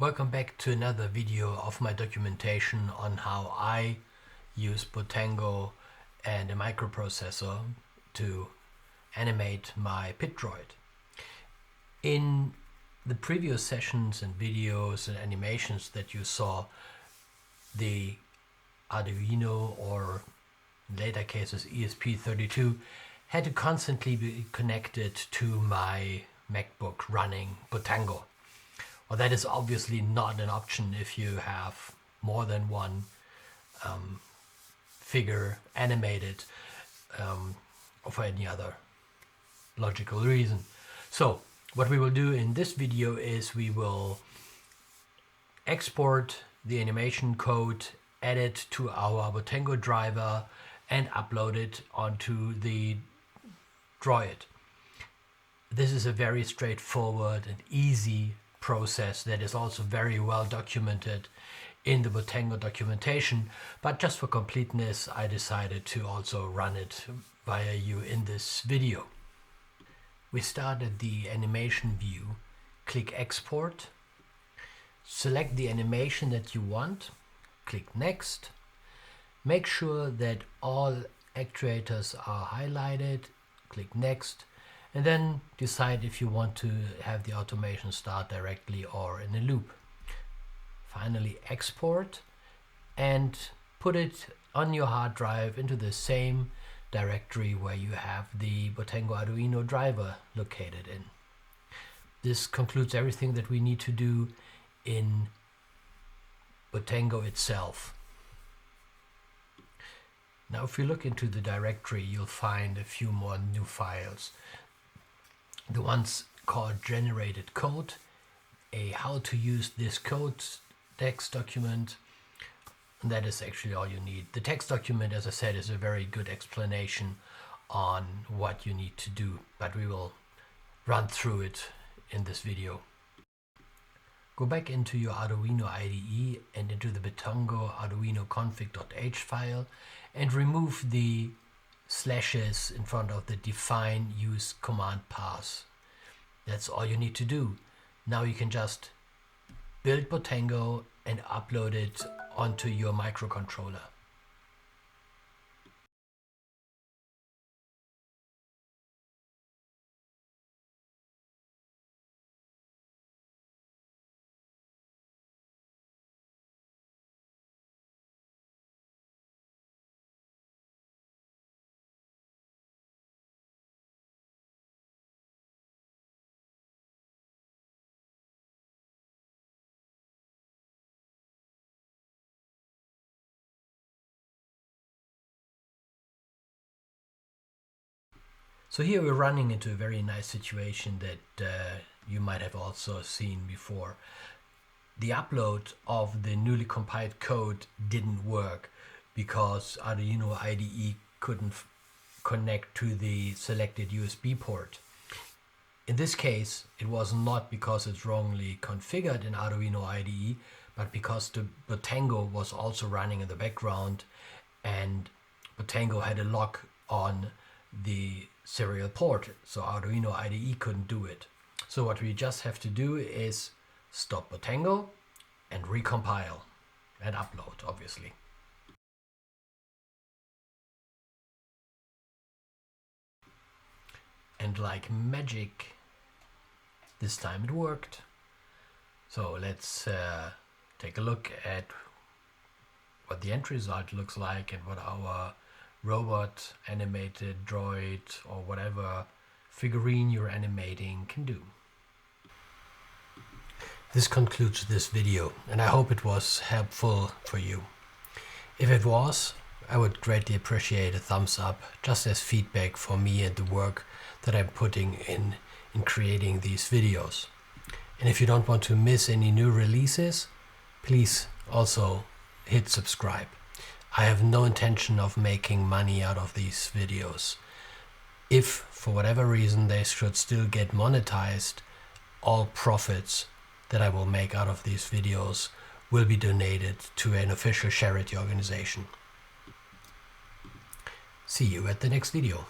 Welcome back to another video of my documentation on how I use Bottango and a microprocessor to animate my Pitdroid. In the previous sessions and videos and animations that you saw, the Arduino, or in later cases ESP32, had to constantly be connected to my MacBook running Bottango. Well, that is obviously not an option if you have more than one figure animated or for any other logical reason. So what we will do in this video is we will export the animation code, add it to our Bottango driver and upload it onto the Droid. This is a very straightforward and easy process that is also very well documented in the Bottango documentation, but just for completeness I decided to also run it via you in this video. We start at the animation view, click export, select the animation that you want, click next, make sure that all actuators are highlighted, click next, and then decide if you want to have the automation start directly or in a loop. Finally export and put it on your hard drive into the same directory where you have the Bottango Arduino driver located in. This concludes everything that we need to do in Bottango itself. Now if you look into the directory, you'll find a few more new files. The ones called generated code, a how to use this code text document, and that is actually all you need. The text document, as I said, is a very good explanation on what you need to do, but we will run through it in this video. Go back into your Arduino IDE and into the Bottango Arduino config.h file and remove the slashes in front of the define use command pass. That's all you need to do. Now you can just build Bottango and upload it onto your microcontroller. So here we're running into a very nice situation that you might have also seen before. The upload of the newly compiled code didn't work because Arduino IDE couldn't connect to the selected USB port. In this case, it was not because it's wrongly configured in Arduino IDE, but because the Bottango was also running in the background and Bottango had a lock on the serial port, so Arduino IDE couldn't do it. So what we just have to do is stop Bottango and recompile and upload, obviously. And like magic, this time it worked. So let's take a look at what the end result looks like and what our robot, animated droid, or whatever figurine you're animating can do. This concludes this video, and I hope it was helpful for you. If it was, I would greatly appreciate a thumbs up, just as feedback for me and the work that I'm putting in creating these videos. And if you don't want to miss any new releases, please also hit subscribe. I have no intention of making money out of these videos. If, for whatever reason, they should still get monetized, all profits that I will make out of these videos will be donated to an official charity organization. See you at the next video.